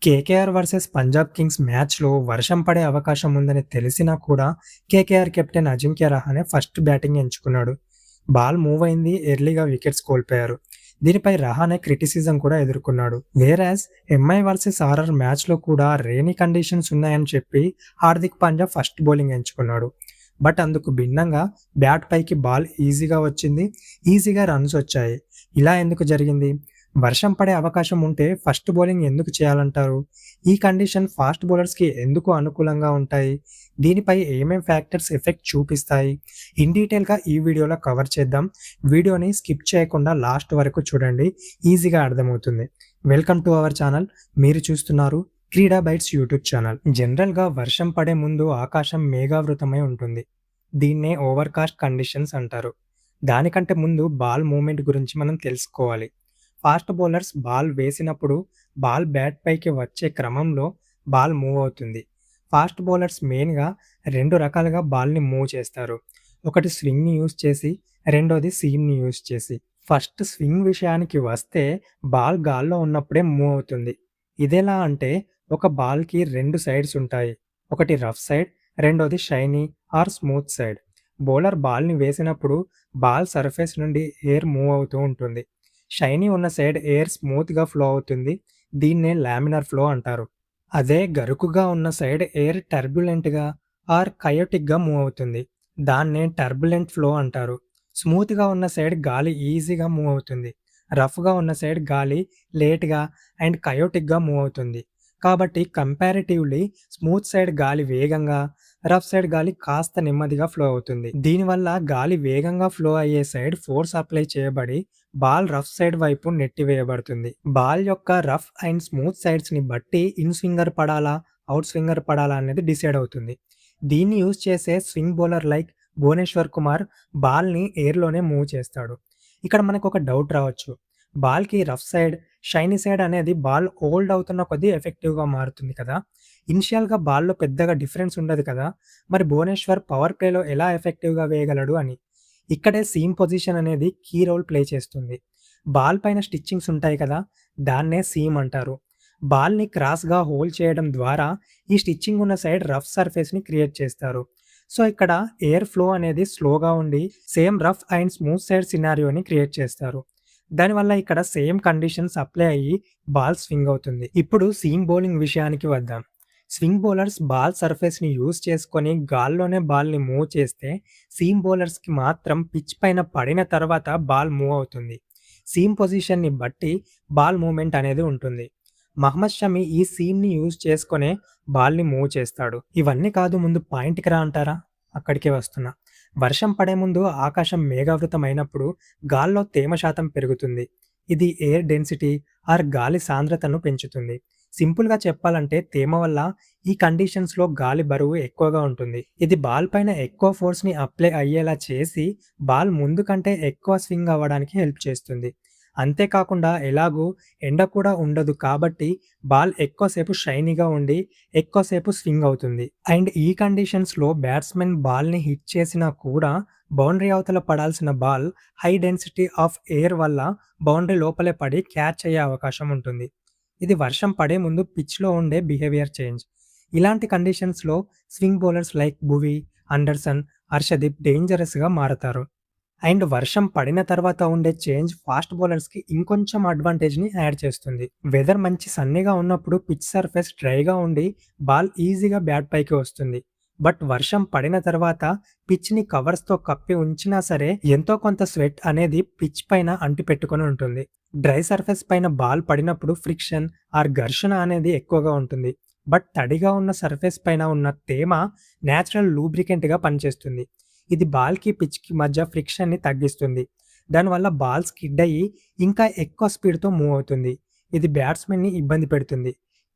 KKR versus Punjab Kings మ్యాచ్‌లో వర్షం పడే అవకాశం ఉందని తెలిసినా కూడా KKR captain Ajinkya Rahane first batting ఎంచుకున్నాడు. బాల్ మూవ్ అయింది. ఎర్లీగా వికెట్స్ కోల్పోయారు. దీనిపై రహానే క్రిటిసిజం కూడా ఎదుర్కొన్నాడు. వేరాజ్ ఎంఐ వర్సెస్ ఆర్ఆర్ మ్యాచ్‌లో కూడా రెయినీ కండిషన్స్ ఉన్నాయని చెప్పి హార్దిక్ పాండ్యా ఫస్ట్ బౌలింగ్ ఎంచుకున్నాడు. బట్ అందుకు భిన్నంగా బ్యాట్ పైకి బాల్ ఈజీగా వచ్చింది. ఈజీగా రన్స్ వచ్చాయి. ఇలా ఎందుకు జరిగింది? వర్షం పడే అవకాశం ఉంటే ఫస్ట్ బౌలింగ్ ఎందుకు చేయాలంటారు? ఈ కండిషన్ ఫాస్ట్ బౌలర్స్‌కి ఎందుకు అనుకూలంగా ఉంటాయి? దీనిపై ఏమేం ఫ్యాక్టర్స్ ఎఫెక్ట్ చూపిస్తాయి? ఇన్ డీటెయిల్‌గా ఈ వీడియోలో కవర్ చేద్దాం. వీడియోని స్కిప్ చేయకుండా లాస్ట్ వరకు చూడండి. ఈజీగా అర్థమవుతుంది. Welcome to our channel. మీరు చూస్తున్నారు క్రీడా బైట్స్ యూట్యూబ్ ఛానల్. జనరల్‌గా వర్షం పడే ముందు ఆకాశం మేఘావృతమై ఉంటుంది. దీన్నే ఓవర్‌కాస్ట్ కండిషన్స్ అంటారు. దానికంటే ముందు బాల్ మూవ్‌మెంట్ గురించి మనం తెలుసుకోవాలి. ఫాస్ట్ బౌలర్స్ బాల్ వేసినప్పుడు బాల్ బ్యాట్ పైకి వచ్చే క్రమంలో బాల్ మూవ్ అవుతుంది. ఫాస్ట్ బౌలర్స్ మెయిన్‌గా 2 రకాలుగా బాల్‌ని మూవ్ చేస్తారు. ఒకటి స్వింగ్‌ని యూజ్ చేసి, రెండోది సీమ్‌ని యూజ్ చేసి. ఫస్ట్ స్వింగ్ విషయానికి వస్తే బాల్ గాల్లో ఉన్నప్పుడే మూవ్ అవుతుంది. ఇదెలా అంటే ఒక బాల్‌కి 2 సైడ్స్ ఉంటాయి. ఒకటి రఫ్ సైడ్, రెండోది shiny or smooth side. Bowler బాల్‌ని వేసినప్పుడు బాల్ సర్ఫేస్ నుండి ఎయిర్ మూవ్ అవుతూ ఉంటుంది. షైనీ ఉన్న సైడ్ ఎయిర్ స్మూత్‌గా ఫ్లో అవుతుంది. దీన్నే లామినార్ ఫ్లో అంటారు. అదే గరుకుగా ఉన్న సైడ్ ఎయిర్ టర్బ్యులెంట్‌గా ఆర్ కయోటిక్‌గా మూవ్ అవుతుంది. దాన్నే టర్బులెంట్ ఫ్లో అంటారు. స్మూత్‌గా ఉన్న సైడ్ గాలి ఈజీగా మూవ్ అవుతుంది. రఫ్‌గా ఉన్న సైడ్ గాలి లేట్‌గా అండ్ కయోటిక్‌గా మూవ్ అవుతుంది. కాబట్టి కంపారిటివ్‌లీ స్మూత్ సైడ్ గాలి వేగంగా, రఫ్ సైడ్ గాలి కాస్త నెమ్మదిగా ఫ్లో అవుతుంది. దీనివల్ల గాలి వేగంగా ఫ్లో అయ్యే సైడ్ ఫోర్స్ అప్లై చేయబడి బాల్ రఫ్ సైడ్ వైపు నెట్టివేయబడుతుంది. బాల్ యొక్క రఫ్ అండ్ స్మూత్ సైడ్స్‌ని బట్టి ఇన్ స్వింగర్ పడాలా, అవుట్ స్వింగర్ పడాలా అనేది డిసైడ్ అవుతుంది. దీన్ని యూజ్ చేసే swing bowler like Bhuvneshwar Kumar బాల్‌ని ఎయిర్‌లోనే మూవ్ చేస్తాడు. ఇక్కడ మనకు ఒక డౌట్ రావచ్చు. బాల్‌కి రఫ్ సైడ్, షైనీ సైడ్ అనేది బాల్ ఓల్డ్ అవుతున్న కొద్దీ ఎఫెక్టివ్‌గా మారుతుంది కదా! ఇనిషియల్‌గా బాల్‌లో పెద్దగా డిఫరెన్స్ ఉండదు కదా! మరి భువనేశ్వర్ పవర్ ప్లేలో ఎలా ఎఫెక్టివ్‌గా వేయగలడు అని. ఇక్కడే సీమ్ పొజిషన్ అనేది కీ రోల్ ప్లే చేస్తుంది. బాల్ పైన స్టిచ్చింగ్స్ ఉంటాయి కదా! దాన్నే సీమ్ అంటారు. బాల్‌ని క్రాస్‌గా హోల్డ్ చేయడం ద్వారా ఈ స్టిచ్చింగ్ ఉన్న సైడ్ రఫ్ సర్ఫేస్‌ని క్రియేట్ చేస్తారు. సో, ఇక్కడ ఎయిర్ ఫ్లో అనేది స్లోగా ఉండి same rough and smooth side సినారియోని క్రియేట్ చేస్తారు. దానివల్ల ఇక్కడ సేమ్ కండిషన్స్ అప్లై అయ్యి బాల్ స్వింగ్ అవుతుంది. ఇప్పుడు సీమ్ బౌలింగ్ విషయానికి వద్దాం. స్వింగ్ బౌలర్స్ బాల్ సర్ఫేస్‌ని యూజ్ చేసుకొని గాల్లోనే బాల్‌ని మూవ్ చేస్తే, సీమ్ బౌలర్స్‌కి మాత్రం పిచ్ పైన పడిన తర్వాత బాల్ మూవ్ అవుతుంది. సీమ్ పొజిషన్‌ని బట్టి బాల్ మూవ్‌మెంట్ అనేది ఉంటుంది. మహ్మద్ షమి ఈ సీమ్‌ని యూజ్ చేసుకొనే బాల్‌ని మూవ్ చేస్తాడు. ఇవన్నీ కాదు ముందు పాయింట్‌కి రా అంటారా? అక్కడికే వస్తున్నా. వర్షం పడే ముందు ఆకాశం మేఘావృతం అయినప్పుడు గాల్లో తేమ శాతం పెరుగుతుంది. ఇది ఎయిర్ డెన్సిటీ ఆర్ గాలి సాంద్రతను పెంచుతుంది. సింపుల్‌గా చెప్పాలంటే తేమ వల్ల ఈ కండిషన్స్‌లో గాలి బరువు ఎక్కువగా ఉంటుంది. ఇది బాల్ పైన ఎక్కువ ఫోర్స్‌ని అప్లై అయ్యేలా చేసి బాల్ ముందు కంటే ఎక్కువ స్వింగ్ అవ్వడానికి హెల్ప్ చేస్తుంది. అంతేకాకుండా ఎలాగూ ఎండ కూడా ఉండదు కాబట్టి బాల్ ఎక్కువసేపు షైనీగా ఉండి ఎక్కువసేపు స్వింగ్ అవుతుంది. అండ్ ఈ కండిషన్స్‌లో బ్యాట్స్‌మెన్ బాల్‌ని హిట్ చేసినా కూడా బౌండరీ అవతల పడాల్సిన ball high density of air వల్ల బౌండరీ లోపలే పడి క్యాచ్ అయ్యే అవకాశం ఉంటుంది. ఇది వర్షం పడే ముందు పిచ్‌లో ఉండే బిహేవియర్ చేంజ్. ఇలాంటి కండిషన్స్‌లో స్వింగ్ బౌలర్స్ లైక్ భువి, అండర్సన్, హర్షదీప్ డేంజరస్‌గా మారతారు. అండ్ వర్షం పడిన తర్వాత ఉండే చేంజ్ ఫాస్ట్ బౌలర్స్‌కి ఇంకొంచెం అడ్వాంటేజ్‌ని యాడ్ చేస్తుంది. వెదర్ మంచి సన్నీగా ఉన్నప్పుడు పిచ్ సర్ఫేస్ డ్రైగా ఉండి బాల్ ఈజీగా బ్యాట్ పైకి వస్తుంది. బట్ వర్షం పడిన తర్వాత పిచ్‌ని కవర్స్‌తో కప్పి ఉంచినా సరే ఎంతో కొంత స్వెట్ అనేది పిచ్ పైన అంటిపెట్టుకొని ఉంటుంది. డ్రై సర్ఫేస్ పైన బాల్ పడినప్పుడు ఫ్రిక్షన్ ఆర్ ఘర్షణ అనేది ఎక్కువగా ఉంటుంది. బట్ తడిగా ఉన్న సర్ఫేస్ పైన ఉన్న తేమ నేచురల్ లూబ్రికెంట్‌గా పనిచేస్తుంది. ఇది బాల్‌కి, పిచ్‌కి మధ్య ఫ్రిక్షన్‌ని తగ్గిస్తుంది. దానివల్ల బాల్ స్కిడ్ అయ్యి ఇంకా ఎక్కువ స్పీడ్‌తో మూవ్ అవుతుంది. ఇది బ్యాట్స్‌మెన్‌ని ఇబ్బంది పెడుతుంది.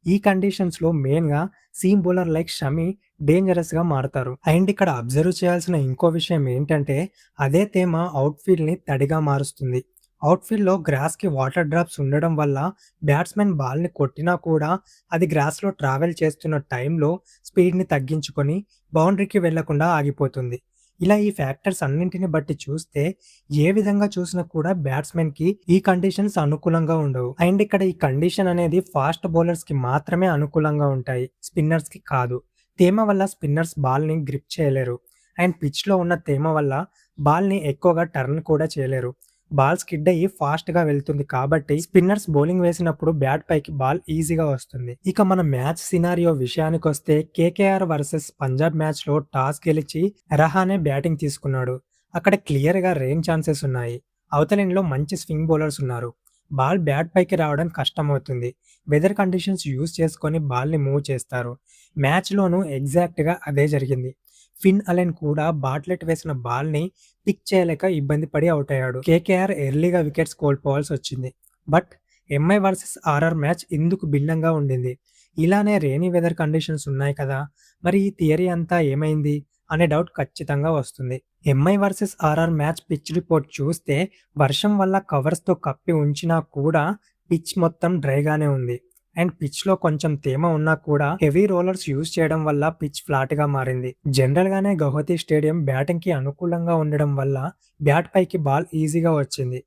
ఈ కండిషన్స్‌లో మెయిన్‌గా సీమ్ బౌలర్ లైక్ షమి డేంజరస్‌గా మారతారు. అండ్ ఇక్కడ అబ్జర్వ్ చేయాల్సిన ఇంకో విషయం ఏంటంటే అదే తేమ అవుట్‌ఫీల్డ్‌ని తడిగా మారుస్తుంది. అవుట్‌ఫీల్డ్‌లో గ్రాస్‌కి వాటర్ డ్రాప్స్ ఉండడం వల్ల బ్యాట్స్‌మెన్ బాల్‌ని కొట్టినా కూడా అది గ్రాస్‌లో ట్రావెల్ చేస్తున్న టైంలో స్పీడ్‌ని తగ్గించుకొని బౌండరీకి వెళ్లకుండా ఆగిపోతుంది. ఇలా ఈ ఫ్యాక్టర్స్ అన్నింటిని బట్టి చూస్తే ఏ విధంగా చూసినా కూడా బ్యాట్స్‌మెన్‌కి ఈ కండిషన్స్ అనుకూలంగా ఉండవు. అండ్ ఇక్కడ ఈ కండిషన్ అనేది ఫాస్ట్ బౌలర్స్‌కి మాత్రమే అనుకూలంగా ఉంటాయి. స్పిన్నర్స్‌కి కాదు. తేమ వల్ల స్పిన్నర్స్ బాల్‌ని గ్రిప్ చేయలేరు. అండ్ పిచ్‌లో ఉన్న తేమ వల్ల బాల్‌ని ఎక్కువగా టర్న్ కూడా చేయలేరు. బాల్ స్కిడ్ అయ్యి ఫాస్ట్‌గా వెళ్తుంది కాబట్టి స్పిన్నర్స్ బౌలింగ్ వేసినప్పుడు బ్యాట్ పైకి బాల్ ఈజీగా వస్తుంది. ఇక మన మ్యాచ్ సినారియో విషయానికొస్తే కేకేఆర్ వర్సెస్ పంజాబ్ మ్యాచ్‌లో టాస్ గెలిచి రహానే బ్యాటింగ్ తీసుకున్నాడు. అక్కడ క్లియర్‌గా రెయిన్ ఛాన్సెస్ ఉన్నాయి. అవతల ఎండ్‌లో మంచి స్వింగ్ బౌలర్స్ ఉన్నారు. బాల్ బ్యాట్ పైకి రావడం కష్టమవుతుంది. వెదర్ కండిషన్స్ యూజ్ చేసుకొని బాల్‌ని మూవ్ చేస్తారు. మ్యాచ్‌లోనూ ఎగ్జాక్ట్‌గా అదే జరిగింది. ఫిన్ అలెన్ కూడా బాట్లెట్ వేసిన బాల్‌ని పిక్ చేయలేక ఇబ్బంది పడి ఔట్ అయ్యాడు. కేకేఆర్ ఎర్లీగా వికెట్స్ కోల్పోవాల్సొచ్చింది. But MI versus RR match ఇందుకు భిన్నంగా ఉండింది. ఇలానే రెయినీ వెదర్ కండిషన్స్ ఉన్నాయి కదా! మరి ఈ థియరీ అంతా ఏమైంది? అనే డౌట్ ఖచ్చితంగా వస్తుంది. MI versus RR match pitch report చూస్తే వర్షం వల్ల కవర్స్‌తో కప్పి ఉంచినా కూడా పిచ్ మొత్తం డ్రైగానే ఉంది. అండ్ పిచ్‌లో కొంచెం తేమ ఉన్నా కూడా హెవీ రోలర్స్ యూజ్ చేయడం వల్ల పిచ్ ఫ్లాట్‌గా మారింది. జనరల్‌గానే గౌహతి స్టేడియం బ్యాటింగ్‌కి అనుకూలంగా ఉండడం వల్ల బ్యాట్ పైకి బాల్ ఈజీగా వచ్చింది.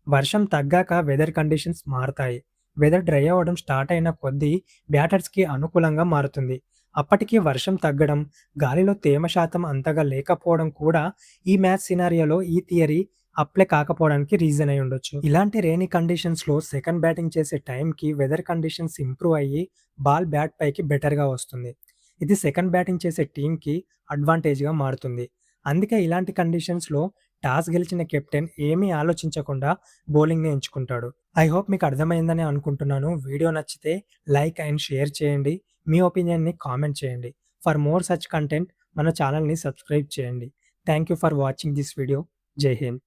వర్షం తగ్గాక వెదర్ కండిషన్స్ మారతాయి. వెదర్ డ్రై అవ్వడం స్టార్ట్ అయిన కొద్దీ బ్యాటర్స్‌కి అనుకూలంగా మారుతుంది. అప్పటికి వర్షం తగ్గడం, గాలిలో తేమ శాతం అంతగా లేకపోవడం కూడా ఈ మ్యాచ్ సినారియోలో ఈ థియరీ అప్లై కాకపోవడానికి రీజన్ అయి ఉండొచ్చు. ఇలాంటి రెయినీ కండిషన్స్‌లో సెకండ్ బ్యాటింగ్ చేసే టైంకి వెదర్ కండిషన్స్ ఇంప్రూవ్ అయ్యి బాల్ బ్యాట్ పైకి బెటర్‌గా వస్తుంది. ఇది సెకండ్ బ్యాటింగ్ చేసే టీమ్‌కి అడ్వాంటేజ్‌గా మారుతుంది. అందుకే ఇలాంటి కండిషన్స్‌లో టాస్ గెలిచిన కెప్టెన్ ఏమీ ఆలోచించకుండా బౌలింగ్‌ని ఎంచుకుంటాడు. ఐ హోప్ మీకు అర్థమైందని అనుకుంటున్నాను. వీడియో నచ్చితే లైక్ అండ్ షేర్ చేయండి. మీ ఒపీనియన్‌ని కామెంట్ చేయండి. ఫర్ మోర్ సచ్ కంటెంట్ మన ఛానెల్‌ని సబ్స్క్రైబ్ చేయండి. Thank you for watching this video. జై హింద్.